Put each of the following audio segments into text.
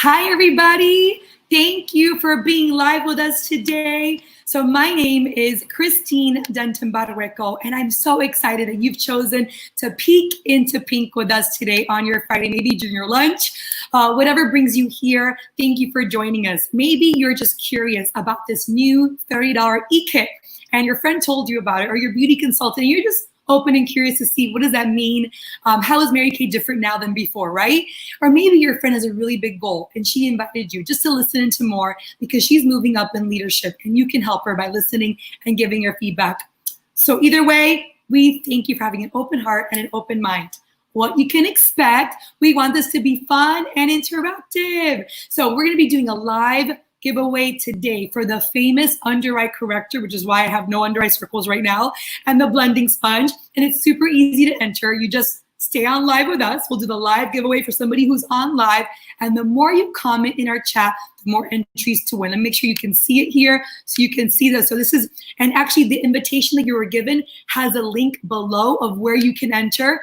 Hi, everybody. Thank you for being live with us today. So my name is Christine Denton Barreco, and I'm so excited that you've chosen to peek into pink with us today on your Friday, maybe during your lunch, whatever brings you here. Thank you for joining us. Maybe you're just curious about this new $30 e-kit, and your friend told you about it, or your beauty consultant, and you're just open and curious to see what does that mean? How is Mary Kay different now than before, right? Or maybe your friend has a really big goal and she invited you just to listen into more because she's moving up in leadership and you can help her by listening and giving your feedback. So either way, we thank you for having an open heart and an open mind. What you can expect, we want this to be fun and interactive. So we're going to be doing a live giveaway today for the famous under eye corrector, which is why I have no under eye circles right now, and the blending sponge. And it's super easy to enter. You just stay on live with us. We'll do the live giveaway for somebody who's on live. And the more you comment in our chat, the more entries to win. And make sure you can see it here so you can see this. So this is, and actually the invitation that you were given has a link below of where you can enter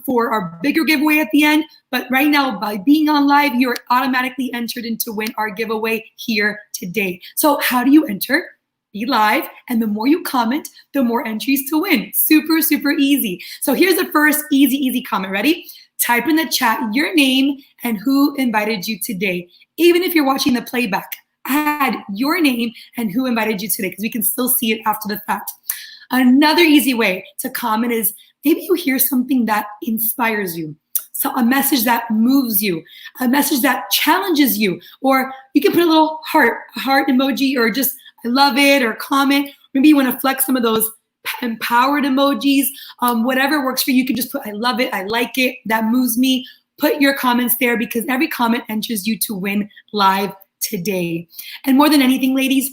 for our bigger giveaway at the end. But right now, by being on live, you're automatically entered into win our giveaway here today. So how do you enter? Be live, and the more you comment, the more entries to win. Super, super easy. So here's the first easy comment. Ready? Type in the chat your name and who invited you today. Even if you're watching the playback, add your name and who invited you today because we can still see it after the fact. Another easy way to comment is maybe you hear something that inspires you. So a message that moves you, a message that challenges you, or you can put a little heart emoji, or just I love it, or comment. Maybe you want to flex some of those empowered emojis, whatever works for you. You can just put I love it, I like it, that moves me. Put your comments there because every comment enters you to win live today. And more than anything, ladies,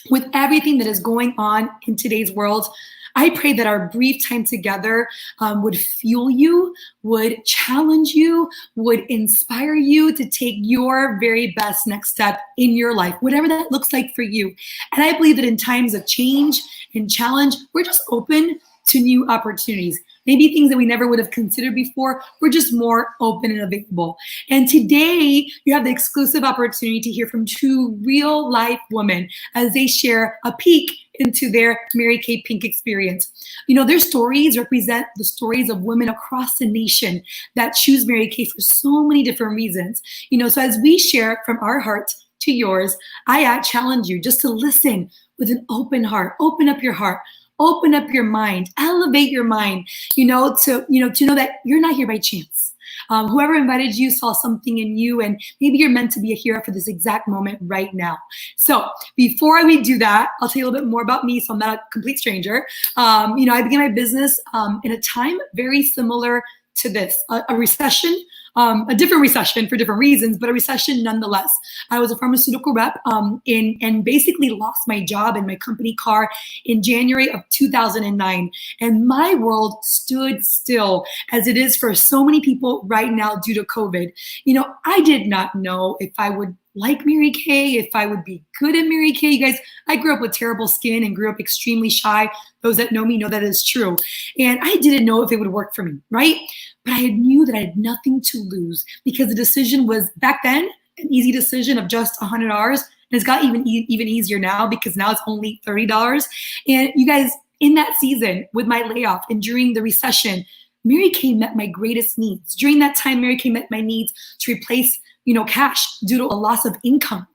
with everything that is going on in today's world, I pray that our brief time together would fuel you, would challenge you, would inspire you to take your very best next step in your life, whatever that looks like for you. And I believe that in times of change and challenge, we're just open to new opportunities. Maybe things that we never would have considered before. We're just more open and available. And today, you have the exclusive opportunity to hear from two real life women as they share a peek into their Mary Kay Pink experience. You know, their stories represent the stories of women across the nation that choose Mary Kay for so many different reasons. You know, so as we share from our heart to yours, I challenge you just to listen with an open heart. Open up your heart. Open up your mind, elevate your mind, to know that you're not here by chance. Whoever invited you saw something in you, and maybe you're meant to be a hero for this exact moment right now. So before we do that, I'll tell you a little bit more about me, so I'm not a complete stranger. I began my business in a time very similar to this, a recession. A different recession for different reasons, but a recession nonetheless. I was a pharmaceutical rep and basically lost my job and my company car in January of 2009. And my world stood still as it is for so many people right now due to COVID. You know, I did not know if I would like Mary Kay, if I would be good at Mary Kay. You guys, I grew up with terrible skin and grew up extremely shy. Those that know me know that is true. And I didn't know if it would work for me, right? But I knew that I had nothing to lose because the decision was back then an easy decision of just $100. And it's got even easier now because now it's only $30. And you guys, in that season with my layoff and during the recession, Mary Kay met my greatest needs. During that time, Mary Kay met my needs to replace cash due to a loss of income.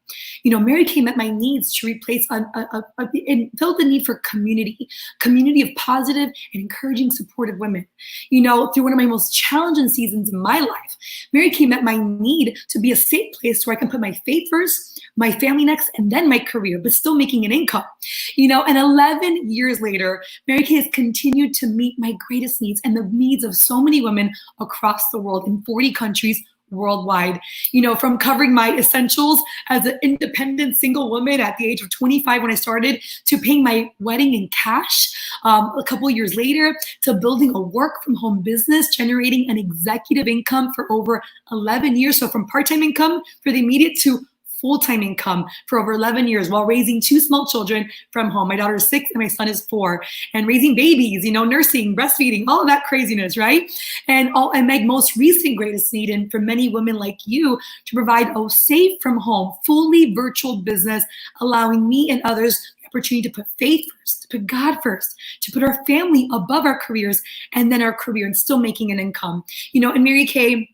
Mary Kay met my needs to replace and filled the need for community of positive and encouraging, supportive women. Through one of my most challenging seasons in my life, Mary Kay met my need to be a safe place where I can put my faith first, my family next, and then my career, but still making an income. And 11 years later, Mary Kay has continued to meet my greatest needs and the needs of so many women across the world in 40 countries worldwide. From covering my essentials as an independent single woman at the age of 25 when I started, to paying my wedding in cash a couple of years later, to building a work from home business, generating an executive income for over 11 years. So from part-time income for the immediate to full-time income for over 11 years while raising 2 small children from home. My daughter is 6 and my son is 4, and raising babies, nursing, breastfeeding, all of that craziness, right? And my most recent greatest need, and for many women like you, to provide a safe from home, fully virtual business, allowing me and others the opportunity to put faith first, to put God first, to put our family above our careers, and then our career, and still making an income. And Mary Kay,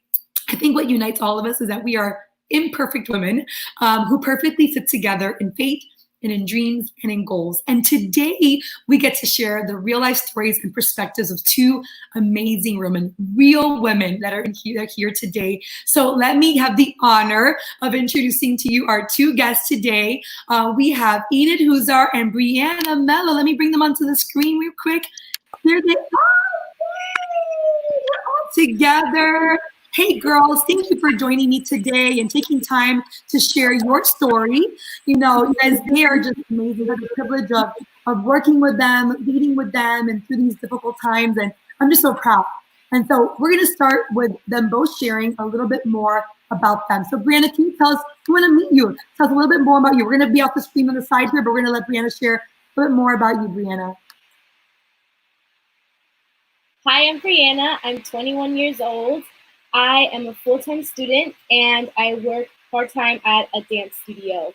I think what unites all of us is that we are imperfect women who perfectly fit together in faith and in dreams and in goals. And today we get to share the real life stories and perspectives of 2 amazing women, real women that are here today. So let me have the honor of introducing to you our 2 guests today. We have Enid Huzar and Brianna Mello. Let me bring them onto the screen real quick. Here they are. We're all together. Hey girls, thank you for joining me today and taking time to share your story. You guys, they are just amazing. I have the privilege of working with them, leading with them, and through these difficult times, and I'm just so proud. And so we're gonna start with them both sharing a little bit more about them. So Brianna, can you tell us, we wanna meet you. Tell us a little bit more about you. We're gonna be off the screen on the side here, but we're gonna let Brianna share a little bit more about you, Brianna. Hi, I'm Brianna. I'm 21 years old. I am a full-time student and I work part-time at a dance studio.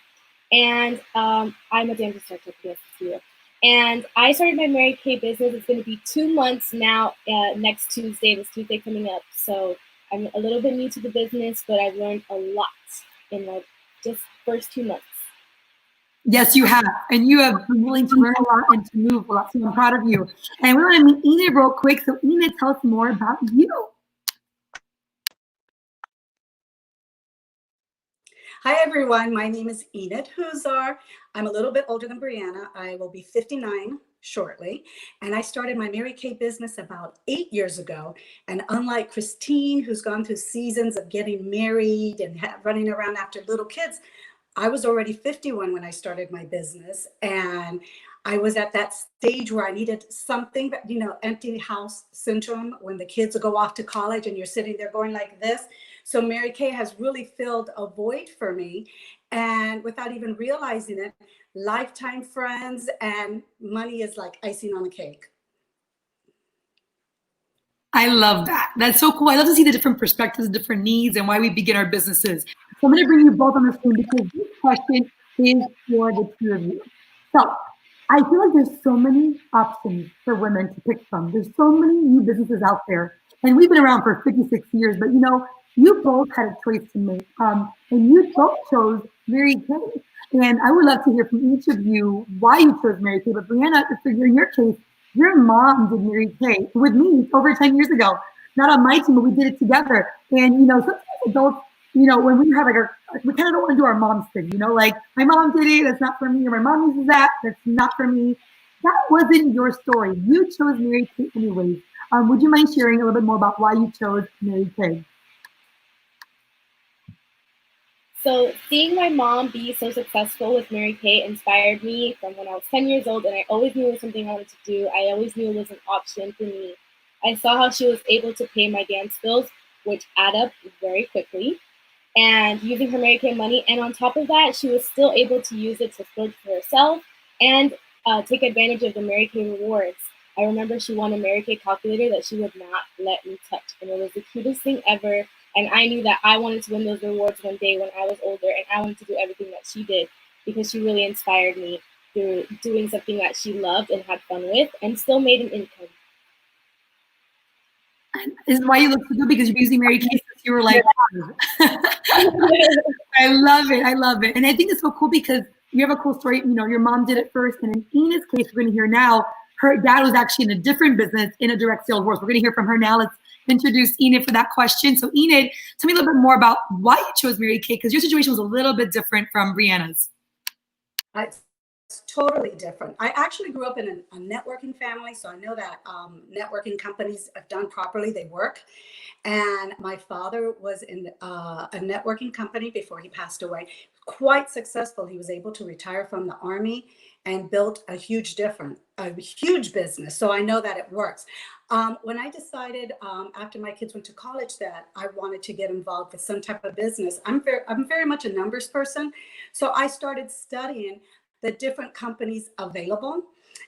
And I'm a dance instructor at the dance studio. And I started my Mary Kay business. It's going to be 2 months now, next Tuesday, this Tuesday coming up. So I'm a little bit new to the business, but I've learned a lot in the just first 2 months. Yes, you have. And you have been willing to learn a lot and to move a lot. So I'm proud of you. And we want to meet Enid real quick. So Enid, tell us more about you. Hi, everyone. My name is Enid Huzar. I'm a little bit older than Brianna. I will be 59 shortly. And I started my Mary Kay business about 8 years ago. And unlike Christine, who's gone through seasons of getting married and running around after little kids, I was already 51 when I started my business. And I was at that stage where I needed something, empty house syndrome, when the kids go off to college and you're sitting there going like this. So Mary Kay has really filled a void for me. And without even realizing it, lifetime friends and money is like icing on the cake. I love that. That's so cool. I love to see the different perspectives, different needs, and why we begin our businesses. So I'm going to bring you both on the screen because this question is for the 2 of you. So I feel like there's so many options for women to pick from. There's so many new businesses out there. And we've been around for 56 years, but you both had a choice to make. And you both chose Mary Kay. And I would love to hear from each of you why you chose Mary Kay. But Brianna, in your case, your mom did Mary Kay with me over 10 years ago. Not on my team, but we did it together. And, sometimes adults, when we have we kind of don't want to do our mom's thing, like my mom did it, that's not for me, or my mom uses that, that's not for me. That wasn't your story. You chose Mary Kay anyways. Would you mind sharing a little bit more about why you chose Mary Kay? So seeing my mom be so successful with Mary Kay inspired me from when I was 10 years old, and I always knew it was something I wanted to do. I always knew it was an option for me. I saw how she was able to pay my dance bills, which add up very quickly, and using her Mary Kay money. And on top of that, she was still able to use it to splurge for herself and take advantage of the Mary Kay rewards. I remember she won a Mary Kay calculator that she would not let me touch, and it was the cutest thing ever. And I knew that I wanted to win those rewards one day when I was older, and I wanted to do everything that she did because she really inspired me through doing something that she loved and had fun with and still made an income. This is why you look so good, because you're using Mary Kay since you were like, I love it. I love it. And I think it's so cool because you have a cool story. Your mom did it first. And in Enid's case, we're going to hear now, her dad was actually in a different business in a direct sales world. We're going to hear from her now. Let's introduce Enid for that question. So Enid, tell me a little bit more about why you chose Mary Kay, because your situation was a little bit different from Brianna's. totally different. I actually grew up in a networking family, so I know that networking companies, if done properly, they work. And my father was in a networking company before he passed away, quite successful. He was able to retire from the army and built a huge business. So I know that it works. When I decided after my kids went to college that I wanted to get involved with some type of business, I'm very much a numbers person. So I started studying the different companies available.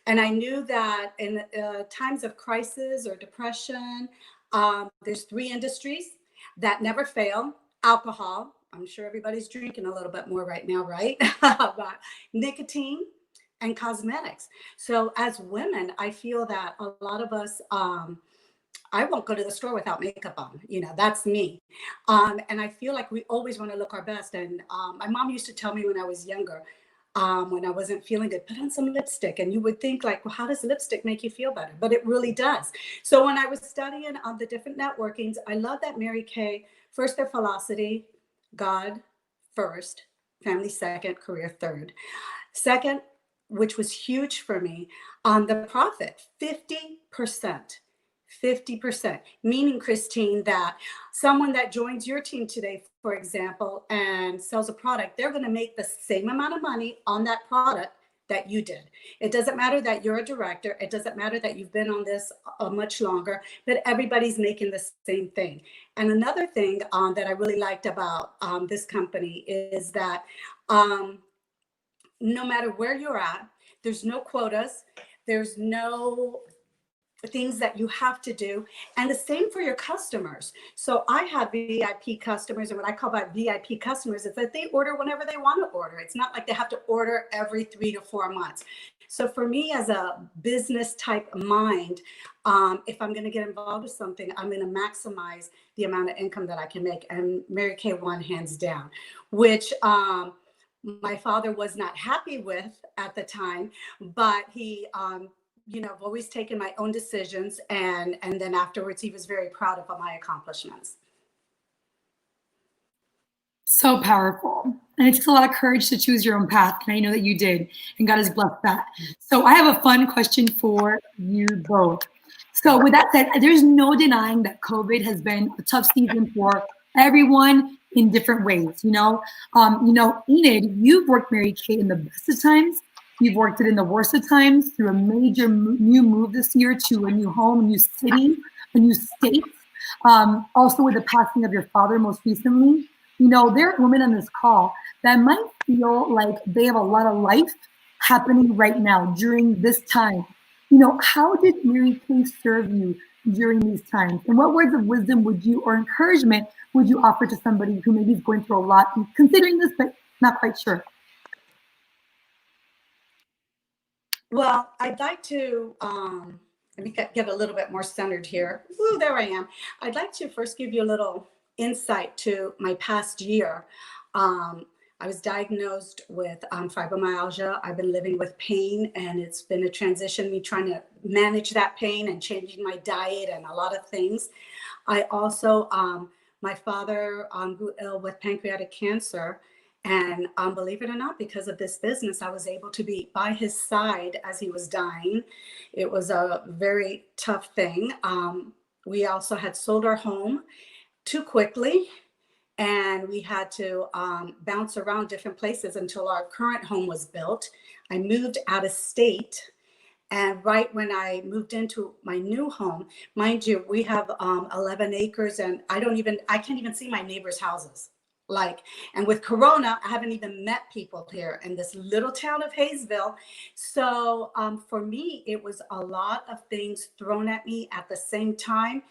And I knew that in times of crisis or depression, there's three industries that never fail. Alcohol, I'm sure everybody's drinking a little bit more right now, right? But nicotine and cosmetics. So as women, I feel that a lot of us, I won't go to the store without makeup on, that's me. And I feel like we always want to look our best. And my mom used to tell me when I was younger, when I wasn't feeling good, put on some lipstick. And you would think like, well, how does lipstick make you feel better? But it really does. So when I was studying on the different networkings, I love that Mary Kay, first their philosophy, God first, family second, career third. Second, which was huge for me, the profit, 50%. 50%, meaning, Christine, that someone that joins your team today, for example, and sells a product, they're going to make the same amount of money on that product that you did. It doesn't matter that you're a director. It doesn't matter that you've been on this much longer, but everybody's making the same thing. And another thing that I really liked about this company is that no matter where you're at, there's no quotas, there's no things that you have to do, and the same for your customers. So I have VIP customers, and what I call by VIP customers is that they order whenever they want to order. It's not like they have to order every 3 to 4 months. So for me, as a business type mind, if I'm going to get involved with something, I'm going to maximize the amount of income that I can make. And Mary Kay won hands down, which my father was not happy with at the time, but he I've always taken my own decisions, and then afterwards he was very proud of my accomplishments. So powerful. And it takes a lot of courage to choose your own path. And I know that you did, and God has blessed that. So I have a fun question for you both. So with that said, there's no denying that COVID has been a tough season for everyone in different ways. Enid, you've worked Mary Kay in the best of times. You've worked it in the worst of times through a major new move this year to a new home, a new city, a new state. Also with the passing of your father most recently. There are women on this call that might feel like they have a lot of life happening right now during this time. How did Mary Kay serve you during these times? And what words of wisdom or encouragement would you offer to somebody who maybe is going through a lot and considering this, but not quite sure? Well, I'd like to, let me get a little bit more centered here. Ooh, there I am. I'd like to first give you a little insight to my past year. I was diagnosed with fibromyalgia. I've been living with pain, and it's been a transition, me trying to manage that pain and changing my diet and a lot of things. I also, my father grew ill with pancreatic cancer. And believe it or not, because of this business, I was able to be by his side as he was dying. It was a very tough thing. We also had sold our home too quickly, and we had to bounce around different places until our current home was built. I moved out of state. And right when I moved into my new home, mind you, we have 11 acres, and I can't even see my neighbors' houses. And with Corona, I haven't even met people here in this little town of Hayesville. So for me, it was a lot of things thrown at me at the same time.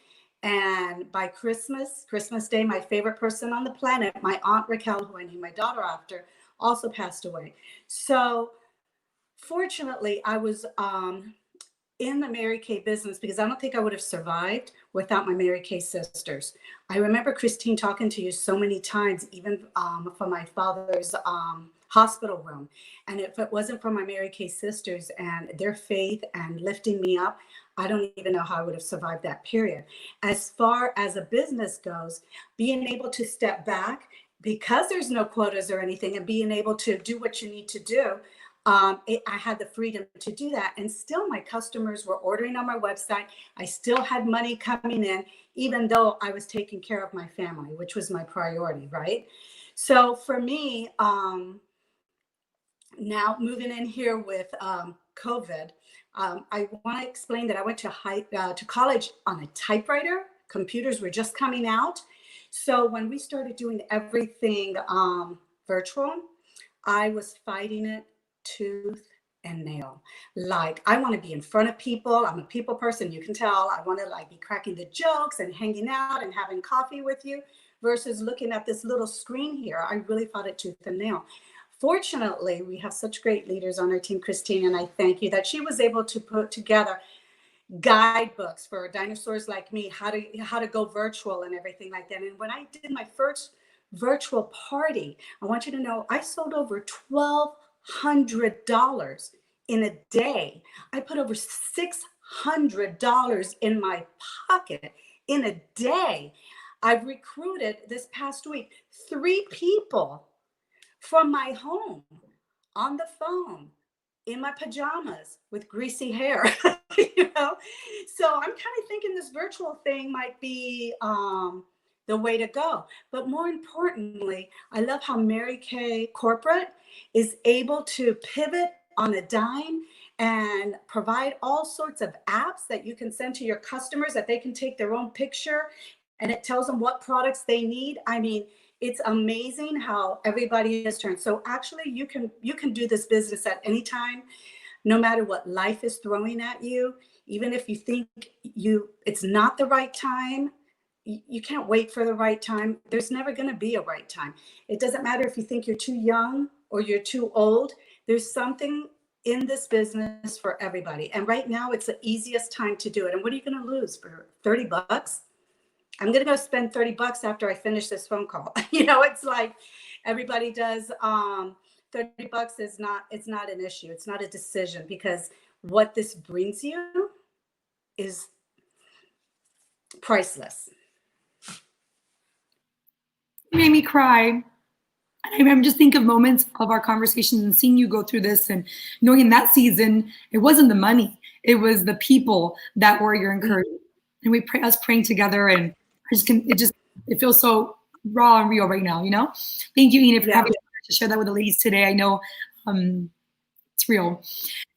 And by Christmas Day, my favorite person on the planet, my Aunt Raquel, who I named my daughter after, also passed away. So fortunately, I was in the Mary Kay business because I don't think I would have survived without my Mary Kay sisters. I remember Christine talking to you so many times, even from my father's hospital room. And if it wasn't for my Mary Kay sisters and their faith and lifting me up, I don't even know how I would have survived that period. As far as a business goes, being able to step back because there's no quotas or anything, and being able to do what you need to do, I had the freedom to do that. And still my customers were ordering on my website. I still had money coming in, even though I was taking care of my family, which was my priority, right? So for me, now moving in here with COVID, I want to explain that I went to college on a typewriter. Computers were just coming out. So when we started doing everything virtual, I was fighting it tooth and nail. Like, I want to be in front of people. I'm a people person. You can tell. I want to like be cracking the jokes and hanging out and having coffee with you versus looking at this little screen here. I really fought it tooth and nail. Fortunately, we have such great leaders on our team, Christine, and I thank you that she was able to put together guidebooks for dinosaurs like me, how to go virtual and everything like that. And when I did my first virtual party, I want you to know I sold over $1,200 in a day. I put over $600 in my pocket in a day. I've recruited this past week 3 people from my home on the phone in my pajamas with greasy hair. You know, so I'm kind of thinking this virtual thing might be the way to go. But more importantly, I love how Mary Kay Corporate is able to pivot on a dime and provide all sorts of apps that you can send to your customers that they can take their own picture and it tells them what products they need. I mean, it's amazing how everybody has turned. So actually you can do this business at any time, no matter what life is throwing at you. Even if you think it's not the right time, you can't wait for the right time. There's never going to be a right time. It doesn't matter if you think you're too young or you're too old. There's something in this business for everybody. And right now it's the easiest time to do it. And what are you going to lose for $30? I'm going to go spend $30 after I finish this phone call. You know, it's like everybody does. $30 is not, it's not an issue. It's not a decision, because what this brings you is priceless. You made me cry. I'm just think of moments of our conversations and seeing you go through this and knowing in that season, it wasn't the money, it was the people that were your encouragement. And we pray, us praying together, and it feels so raw and real right now, you know? Thank you, Enid, for having to share that with the ladies today. I know it's real.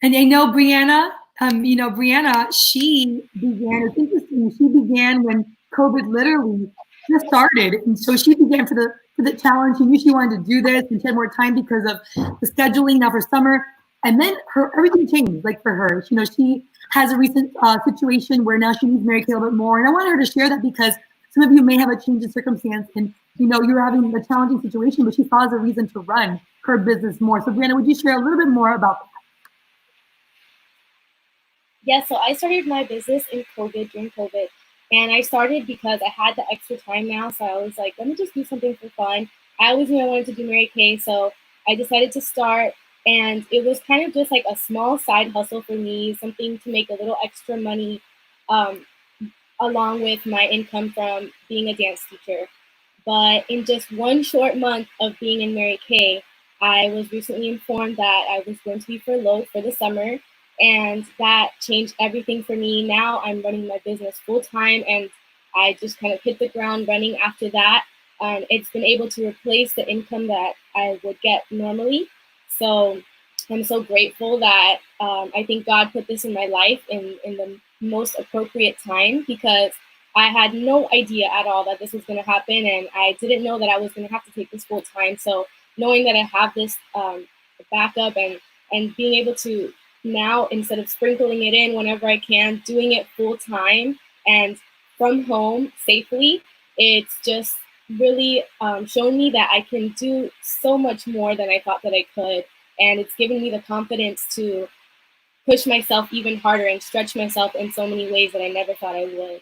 And I know Brianna, Brianna, she began, it's interesting, she began when COVID literally just started. And so she began for the challenge. She knew she wanted to do this and she had more time because of the scheduling now for summer. And then everything changed, like for her. You know, she has a recent situation where now she needs Mary Kay a little bit more. And I want her to share that because some of you may have a change in circumstance and, you know, you're having a challenging situation, but she saw as a reason to run her business more. So Brianna, would you share a little bit more about that? Yeah, so I started my business during COVID. And I started because I had the extra time now. So I was like, let me just do something for fun. I always knew I wanted to do Mary Kay. So I decided to start. And it was kind of just like a small side hustle for me, something to make a little extra money along with my income from being a dance teacher. But in just one short month of being in Mary Kay, I was recently informed that I was going to be furloughed for the summer. And that changed everything for me. Now I'm running my business full time, and I just kind of hit the ground running after that. It's been able to replace the income that I would get normally. So I'm so grateful that I think God put this in my life in the most appropriate time, because I had no idea at all that this was going to happen. And I didn't know that I was going to have to take this full time. So knowing that I have this backup and being able to now, instead of sprinkling it in whenever I can, doing it full time and from home safely, it's just really shown me that I can do so much more than I thought that I could. And it's given me the confidence to push myself even harder and stretch myself in so many ways that I never thought I would.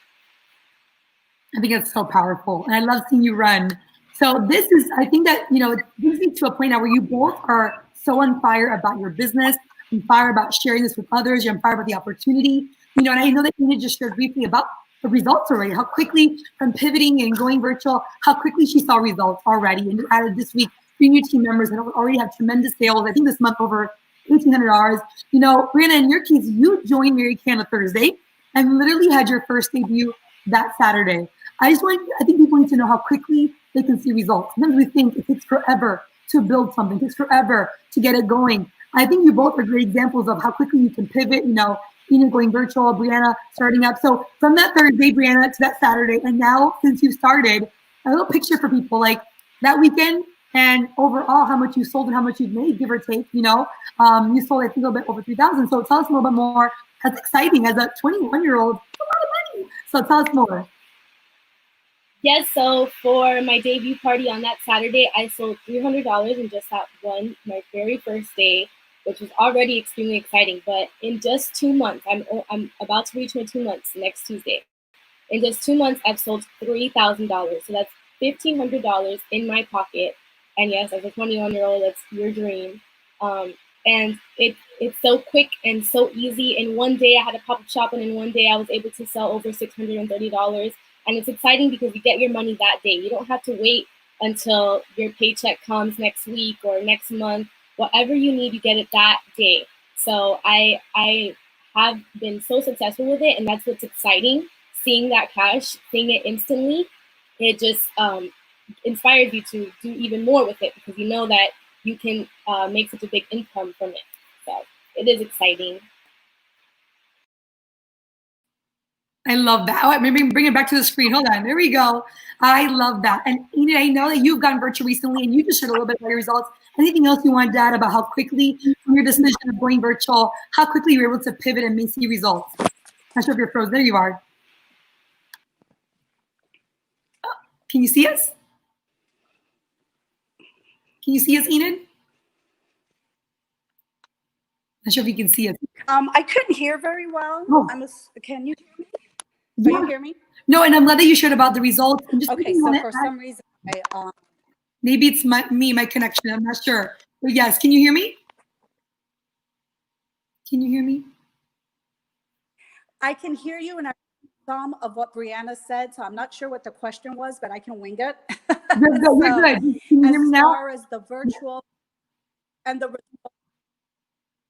I think it's so powerful. And I love seeing you run. So this is, I think that, you know, it brings me to a point now where you both are so on fire about your business, on fire about sharing this with others, you're on fire about the opportunity. You know, and I know that Enid just shared briefly about the results already, how quickly from pivoting and going virtual, how quickly she saw results already. And added this week 3 new team members that already have tremendous sales. I think this month over $1,800. You know, Brianna, in your case, you joined Mary Kay on a Thursday and literally had your first debut that Saturday. I think people need to know how quickly they can see results. Sometimes we think it takes forever to build something, it takes forever to get it going. I think you both are great examples of how quickly you can pivot, you know, Enid going virtual, Brianna starting up. So from that Thursday, Brianna, to that Saturday, and now since you started, a little picture for people, like that weekend and overall how much you sold and how much you've made, give or take, you know. You sold, I think, a little bit over 3,000. So tell us a little bit more. That's exciting as a 21-year-old. It's a lot of money. So tell us more. Yes, so for my debut party on that Saturday, I sold $300 in just that one, my very first day, which was already extremely exciting. But in just 2 months, I'm about to reach my 2 months next Tuesday. In just 2 months, I've sold $3,000. So that's $1,500 in my pocket. And yes, as a 21-year-old, that's your dream. And it's so quick and so easy. In one day, I had a pop-up shop, and in one day, I was able to sell over $630. And it's exciting because you get your money that day. You don't have to wait until your paycheck comes next week or next month. Whatever you need, you get it that day. So I have been so successful with it, and that's what's exciting. Seeing that cash, seeing it instantly, it just inspires you to do even more with it because you know that you can make such a big income from it. So it is exciting. I love that. Oh, maybe bring it back to the screen. Hold on. There we go. I love that. And Enid, I know that you've gone virtual recently and you just shared a little bit about your results. Anything else you want to add about how quickly, from your decision of going virtual, how quickly you were able to pivot and see results? Not sure if you're frozen. There you are. Can you see us? Can you see us, Enid? Not sure if you can see us. I couldn't hear very well. Oh. Can you hear me? Can you hear me? No, and I'm glad that you shared about the results. And just okay, so for some reason, maybe it's my connection. I'm not sure. But yes, can you hear me? Can you hear me? I can hear you, and I some of what Brianna said, so I'm not sure what the question was, but I can wing it. You're good. You're good. Can you hear me now? As far as the virtual and the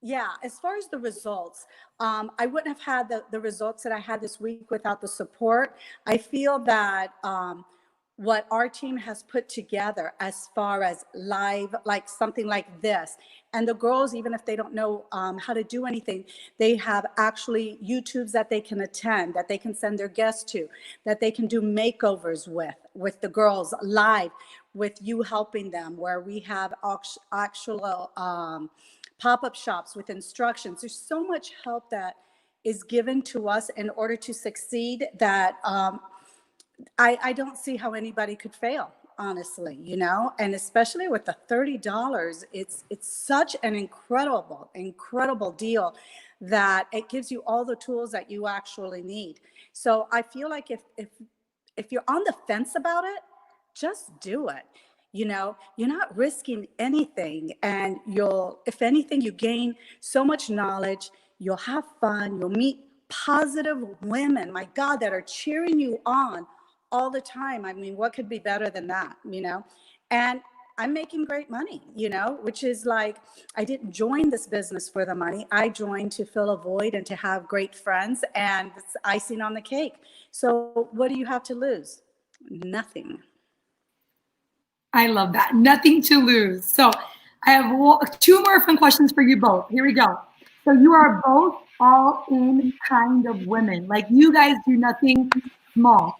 yeah, as far as the results, I wouldn't have had the results that I had this week without the support. I feel that what our team has put together as far as live, like something like this, and the girls, even if they don't know how to do anything, they have actually YouTubes that they can attend, that they can send their guests to, that they can do makeovers with the girls live, with you helping them, where we have actual pop-up shops with instructions. There's so much help that is given to us in order to succeed that I don't see how anybody could fail, honestly, you know, and especially with the $30, it's such an incredible deal that it gives you all the tools that you actually need. So I feel like if you're on the fence about it, just do it. You know, you're not risking anything, and if anything, you gain so much knowledge, you'll have fun, you'll meet positive women, my God, that are cheering you on all the time. I mean, what could be better than that, you know? And I'm making great money, you know, which is like, I didn't join this business for the money. I joined to fill a void and to have great friends, and it's icing on the cake. So what do you have to lose? Nothing. I love that. Nothing to lose. So I have 2 more fun questions for you both. Here we go. So you are both all in kind of women. Like, you guys do nothing small.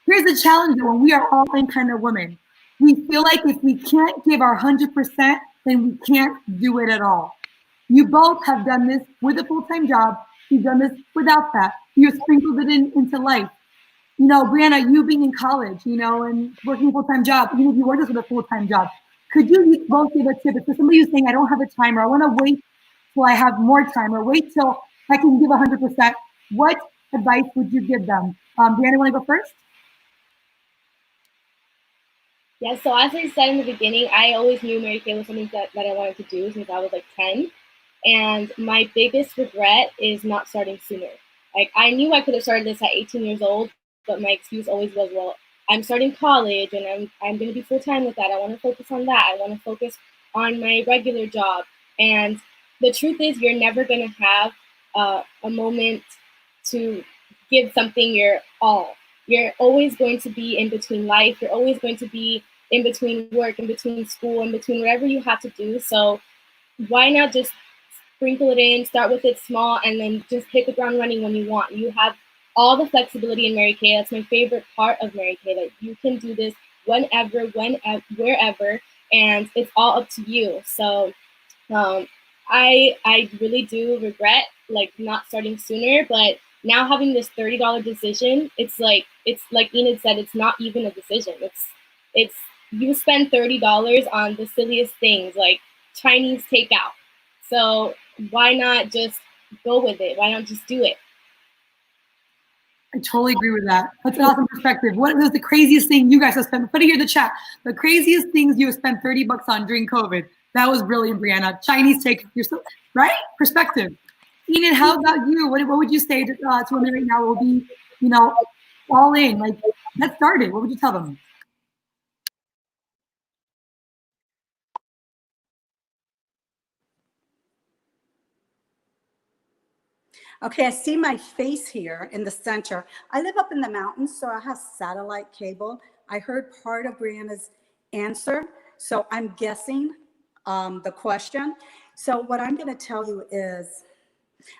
Here's the challenge though, when we are all in kind of women. We feel like if we can't give our 100%, then we can't do it at all. You both have done this with a full-time job. You've done this without that. You sprinkled it into life. You know, Brianna, you being in college, you know, and working a full-time job, even if you were just with a full-time job, could you both give a tip? If somebody who's saying, I don't have the time, or I want to wait till I have more time, or wait till I can give 100%, what advice would you give them? Brianna, want to go first? Yeah, so as I said in the beginning, I always knew Mary Kay was something that I wanted to do since I was like 10. And my biggest regret is not starting sooner. Like, I knew I could have started this at 18 years old, but my excuse always was, well, I'm starting college and I'm going to be full time with that. I want to focus on that. I want to focus on my regular job. And the truth is you're never going to have a moment to give something your all. You're always going to be in between life. You're always going to be in between work, in between school, in between whatever you have to do. So why not just sprinkle it in, start with it small, and then just hit the ground running when you want. You have all the flexibility in Mary Kay. That's my favorite part of Mary Kay, that you can do this whenever, wherever, and it's all up to you. So I really do regret like not starting sooner, but now having this $30 decision, it's like Enid said, it's not even a decision. It's you spend $30 on the silliest things like Chinese takeout. So why not just go with it? Why not just do it? I totally agree with that. That's an awesome perspective. What was the craziest thing you guys have spent? Put it here in the chat. The craziest things you have spent $30 on during COVID. That was brilliant, Brianna. Chinese take, right? Perspective. Enid, how about you? What would you say to women right now will be, all in? Like, let's start it. What would you tell them? Okay, I see my face here in the center. I live up in the mountains, so I have satellite cable. I heard part of Brianna's answer, so I'm guessing the question. So what I'm going to tell you is,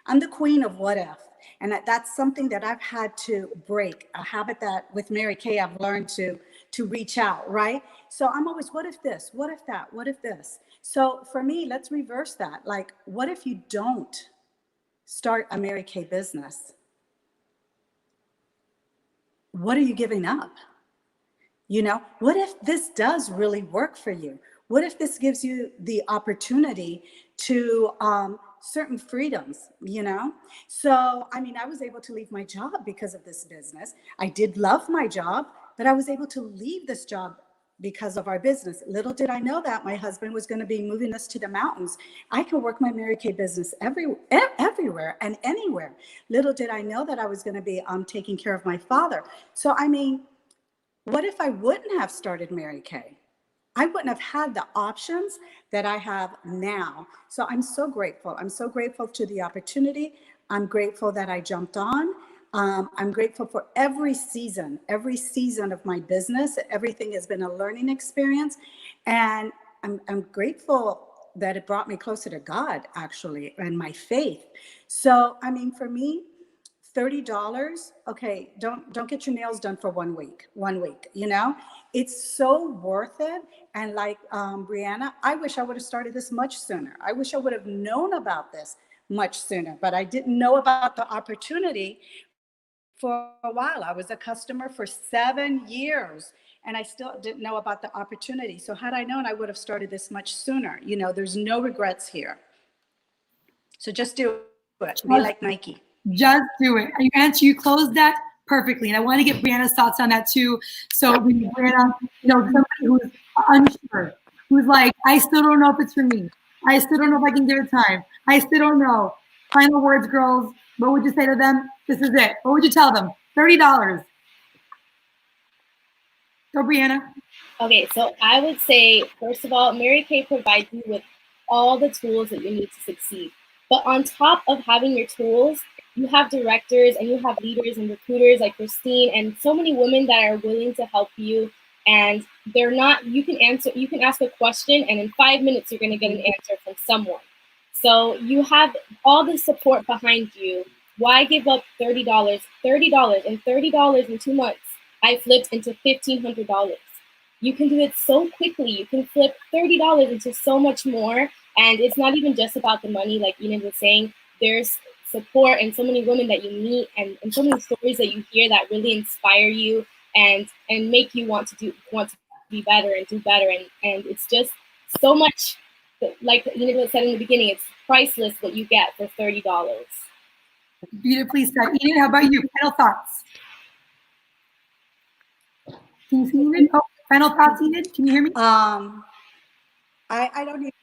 I'm the queen of what if, and that's something that I've had to break, a habit that with Mary Kay I've learned to reach out, right? So I'm always, what if this, what if that, what if this? So for me, let's reverse that. Like, what if you don't start a Mary Kay business? What are you giving up? What if this does really work for you? What if this gives you the opportunity to certain freedoms, So, I was able to leave my job because of this business. I did love my job, but I was able to leave this job because of our business. Little did I know that my husband was going to be moving us to the mountains. I could work my Mary Kay business everywhere and anywhere. Little did I know that I was going to be taking care of my father. So, what if I wouldn't have started Mary Kay? I wouldn't have had the options that I have now. So I'm so grateful. I'm so grateful to the opportunity. I'm grateful that I jumped on. I'm grateful for every season of my business. Everything has been a learning experience. And I'm grateful that it brought me closer to God, actually, and my faith. So, for me, $30, okay, don't get your nails done for 1 week, it's so worth it. And like Brianna, I wish I would have started this much sooner. I wish I would have known about this much sooner, but I didn't know about the opportunity for a while. I was a customer for 7 years and I still didn't know about the opportunity. So had I known, I would have started this much sooner. There's no regrets here. So just do it. Be like Nike. Just do it. You closed that perfectly. And I want to get Brianna's thoughts on that too. So Brianna, somebody who's unsure, who's like, I still don't know if it's for me. I still don't know if I can give it time. I still don't know. Final words, girls. What would you say to them? This is it. What would you tell them? $30. Go, Brianna. Okay, so I would say, first of all, Mary Kay provides you with all the tools that you need to succeed. But on top of having your tools, you have directors and you have leaders and recruiters like Christine and so many women that are willing to help you. And they're not, you can ask a question and in 5 minutes, you're gonna get an answer from someone. So you have all the support behind you. Why give up $30? $30 and $30 in 2 months, I flipped into $1,500. You can do it so quickly. You can flip $30 into so much more. And it's not even just about the money, like Enid was saying. There's support and so many women that you meet and so many stories that you hear that really inspire you and make you want to be better and do better. And it's just so much, like Enid said in the beginning, it's priceless what you get for $30. Beautifully said. Enid, how about you? Final thoughts. Can you see Enid? Oh, final thoughts, Enid? Can you hear me? I don't even.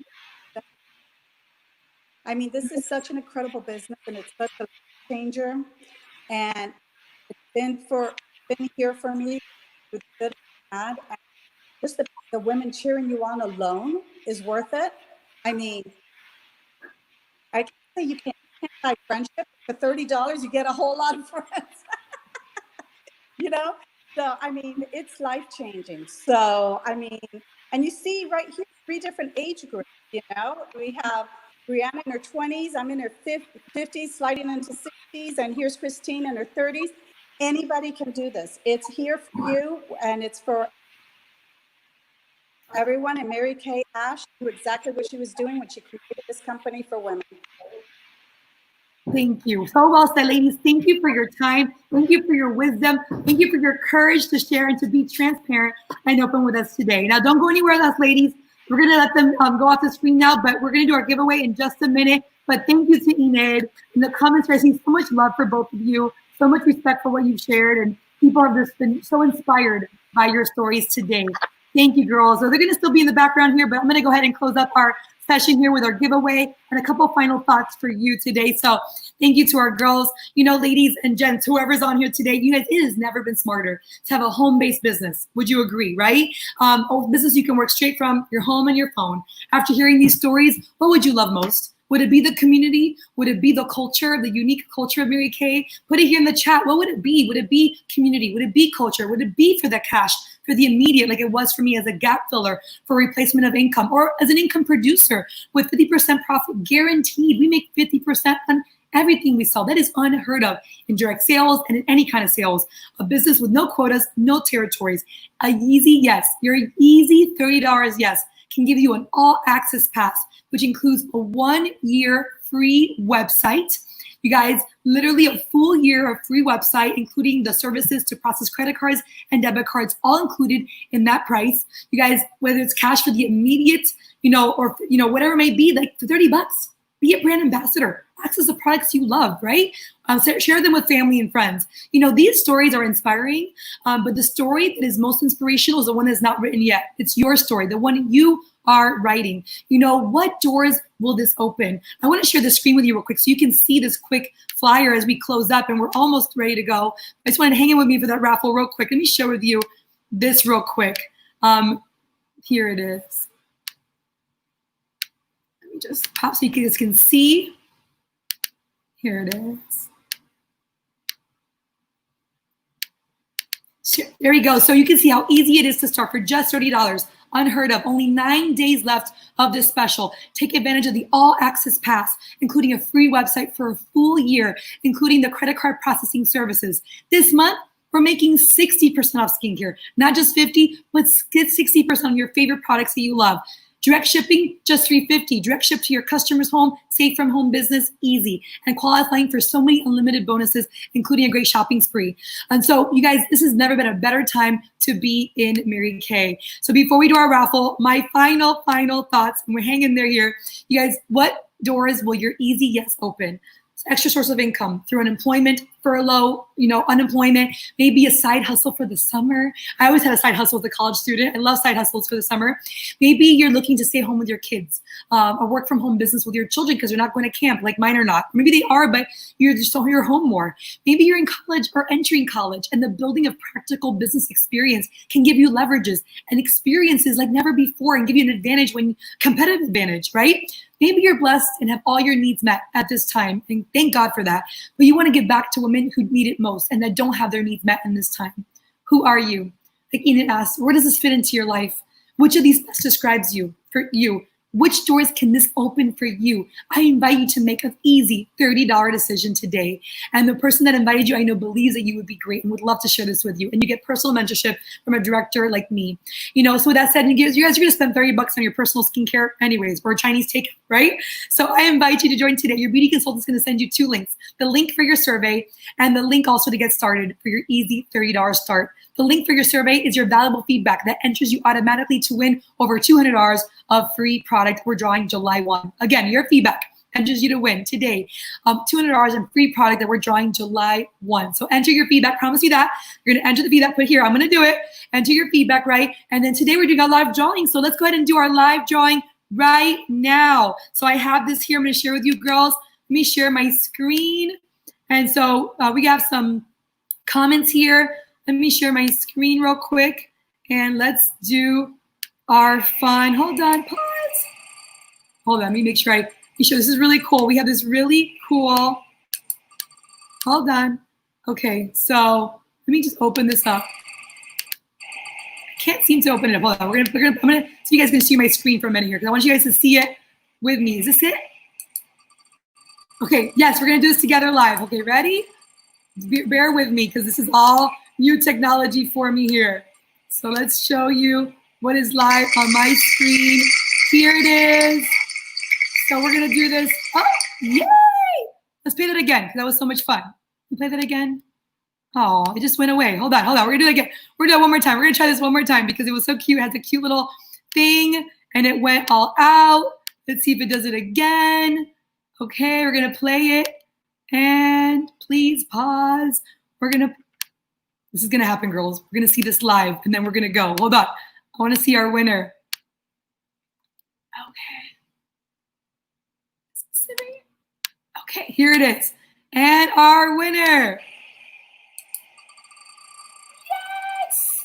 This is such an incredible business, and it's such a changer. And it's been here for me with good and bad. And just the women cheering you on alone is worth it. say you can't buy friendship. For $30, you get a whole lot of friends. You know? So, I mean, it's life-changing. So, I mean, and you see right here, 3 different age groups, you know? We have Brianna in her 20s, I'm in her 50s, sliding into 60s, and here's Christine in her 30s. Anybody can do this. It's here for you, and it's for everyone. And Mary Kay Ash knew exactly what she was doing when she created this company for women. Thank you. So well said, ladies. Thank you for your time. Thank you for your wisdom. Thank you for your courage to share and to be transparent and open with us today. Now, don't go anywhere else, ladies. We're going to let them go off the screen now, but we're going to do our giveaway in just a minute. But thank you to Enid. In the comments, I see so much love for both of you, so much respect for what you've shared, and people have just been so inspired by your stories today. Thank you, girls. So they're going to still be in the background here, but I'm going to go ahead and close up our session here with our giveaway and a couple final thoughts for you today. So thank you to our girls, you know, ladies and gents, whoever's on here today. You guys, it has never been smarter to have a home-based business. Would you agree, right? A business you can work straight from your home and your phone. After hearing these stories, what would you love most? Would it be the community? Would it be the culture, the unique culture of Mary Kay? Put it here in the chat. What would it be? Would it be community? Would it be culture? Would it be for the cash, for the immediate, like it was for me as a gap filler for replacement of income, or as an income producer with 50% profit guaranteed? We make 50% on everything we sell. That is unheard of in direct sales and in any kind of sales. A business with no quotas, no territories. A easy yes, your easy $30 yes can give you an all-access pass, which includes a 1-year free website. You guys, literally a full year of free website, including the services to process credit cards and debit cards, all included in that price. You guys, whether it's cash for the immediate, you know, or, you know, whatever it may be, like for $30, be a brand ambassador, access the products you love, right? Share them with family and friends. You know, these stories are inspiring, but the story that is most inspirational is the one that's not written yet. It's your story, the one you are writing. You know, what doors will this open? I want to share the screen with you real quick so you can see this quick flyer as we close up, and we're almost ready to go. I just wanted to hang in with me for that raffle real quick. Let me share with you this real quick. Here it is. Let me just pop so you guys can see. Here it is. There you go. So you can see how easy it is to start for just $30. Unheard of. Only 9 days left of this special. Take advantage of the all-access pass, including a free website for a full year, including the credit card processing services. This month, we're making 60% off skincare. Not just 50, but get 60% on your favorite products that you love. Direct shipping, just $3.50. Direct ship to your customer's home, safe from home business, easy. And qualifying for so many unlimited bonuses, including a great shopping spree. And so, you guys, this has never been a better time to be in Mary Kay. So before we do our raffle, my final thoughts, and we're hanging there here. You guys, what doors will your easy yes open? Extra source of income through unemployment, furlough, you know, unemployment, maybe a side hustle for the summer. I always had a side hustle as a college student. I love side hustles for the summer. Maybe you're looking to stay home with your kids, a work from home business with your children because you're not going to camp like mine are not. Maybe they are, but you're home more. Maybe you're in college or entering college, and the building of practical business experience can give you leverages and experiences like never before and give you an advantage, competitive advantage, right? Maybe you're blessed and have all your needs met at this time, and thank God for that. But you want to give back to women who need it most and that don't have their needs met in this time. Who are you? Like Enid asked, where does this fit into your life? Which of these best describes you, for you? Which doors can this open for you? I invite you to make an easy $30 decision today. And the person that invited you, I know, believes that you would be great and would love to share this with you. And you get personal mentorship from a director like me. You know, so with that said, you guys are going to spend $30 on your personal skincare anyways, or Chinese takeout, right? So I invite you to join today. Your beauty consultant is going to send you 2 links, the link for your survey and the link also to get started for your easy $30 start. The link for your survey is your valuable feedback that enters you automatically to win over $200 of free product. We're drawing July 1. Again, your feedback enters you to win today $200 in free product that we're drawing July 1. So enter your feedback. Promise you that. You're going to enter the feedback. Put here, I'm going to do it. Enter your feedback, right? And then today we're doing a live drawing. So let's go ahead and do our live drawing right now. So I have this here. I'm going to share with you girls. Let me share my screen. And so we have some comments here. Let me share my screen real quick and let's do our fun. Hold on, pause. Hold on, let me make sure I me show. This is really cool. We have this really cool. Hold on. Okay, so let me just open this up. I can't seem to open it up. Hold on. I'm gonna so you guys can see my screen for a minute here because I want you guys to see it with me. Is this it? Okay, yes, we're gonna do this together live. Okay, ready? Bear with me because this is all new technology for me here. So let's show you what is live on my screen. Here it is. So we're gonna do this. Oh, yay! Let's play that again because that was so much fun. Can you play that again? Oh, it just went away. Hold on. We're gonna do it again. We're gonna do it one more time. We're gonna try this one more time because it was so cute. It has a cute little thing and it went all out. Let's see if it does it again. Okay, we're gonna play it. And please pause. This is gonna happen, girls. We're gonna see this live and then we're gonna go. Hold on. I wanna see our winner. Okay, here it is. And our winner. Yes!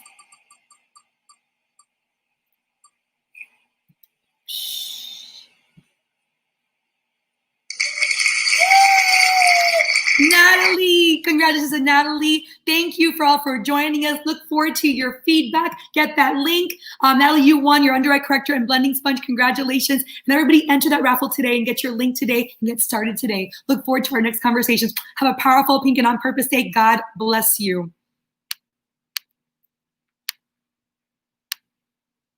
Natalie, congratulations to Natalie. Thank you for joining us. Look forward to your feedback. Get that link. Natalie, you won your under eye corrector and blending sponge. Congratulations. And everybody enter that raffle today and get your link today and get started today. Look forward to our next conversations. Have a powerful Pink and On Purpose day. God bless you.